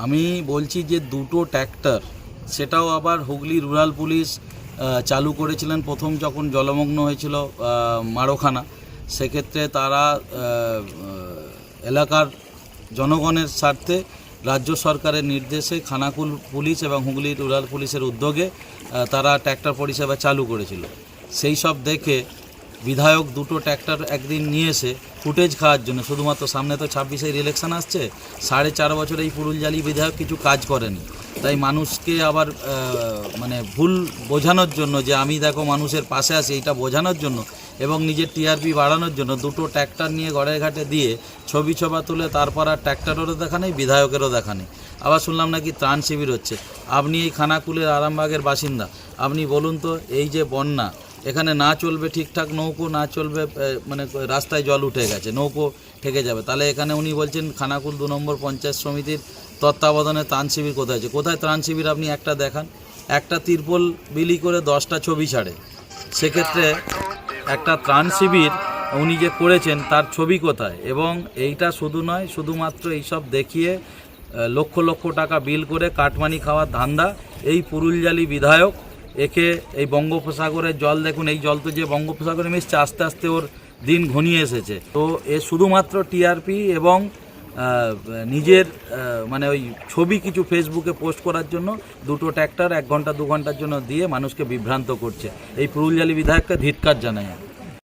আমি বলছি যে দুটো ট্র্যাক্টর, সেটাও আবার হুগলি রুরাল পুলিশ চালু করেছিলেন প্রথম যখন জলমগ্ন হয়েছিল মারোখানা। সেক্ষেত্রে তারা এলাকার জনগণের স্বার্থে রাজ্য সরকারের নির্দেশে খানাকুল পুলিশ এবং হুগলি রুরাল পুলিশের উদ্যোগে তারা ট্র্যাক্টর পরিষেবা চালু করেছিল। সেই সব দেখে বিধায়ক দুটো ট্র্যাক্টর একদিন নিয়ে এসে ফুটেজ খাওয়ার জন্য, শুধুমাত্র সামনে তো 26-এর ইলেকশন আসছে, 4.5 বছর এই পুরুলজালি বিধায়ক কিছু কাজ করেনি, তাই মানুষকে আবার মানে ভুল বোঝানোর জন্য যে আমি দেখো মানুষের পাশে আছি এইটা বোঝানোর জন্য এবং নিজের টিআরপি বাড়ানোর জন্য দুটো ট্র্যাক্টর নিয়ে গড়ের ঘাটে দিয়ে ছবি তুলে তারপর আর ট্র্যাক্টরেরও দেখা নেই, বিধায়কেরও দেখা নেই। আবার শুনলাম নাকি ত্রাণ শিবির হচ্ছে। আপনি এই খানাকুলের আরামবাগের বাসিন্দা, আপনি বলুন তো, এই যে বন্যা, এখানে না চলবে ঠিকঠাক নৌকো, না চলবে মানে রাস্তায় জল উঠে গেছে, নৌকো ঠেকে যাবে, তাহলে এখানে উনি বলছেন খানাকুল 2 নম্বর পঞ্চায়েত সমিতির তত্ত্বাবধানে ত্রাণ শিবির কোথায় আছে? কোথায় ত্রাণ শিবির আপনি একটা দেখান। একটা তিরপল বিলি করে 10টা ছবি ছাড়ে, সেক্ষেত্রে একটা ত্রাণ শিবির উনি যে করেছেন তার ছবি কোথায়? এবং এইটা শুধু নয়, শুধুমাত্র এইসব দেখিয়ে লক্ষ লক্ষ টাকা বিল করে কাটমানি খাওয়ার ধান্দা এই পুরুলজালি বিধায়ক। একে এই বঙ্গোপসাগরের জল দেখুন, এই জল তো যে বঙ্গোপসাগরে মিশছে, আস্তে আস্তে ওর দিন ঘনিয়ে এসেছে। তো এ শুধুমাত্র টিআরপি এবং নিজের মানে ওই ছবি কিছু ফেসবুকে পোস্ট করার জন্য দুটো ট্র্যাক্টর 1 ঘন্টা 2 ঘন্টার জন্য দিয়ে মানুষকে বিভ্রান্ত করছে। এই পুরুলজালি বিধায়ককে ধিক্কার জানাই।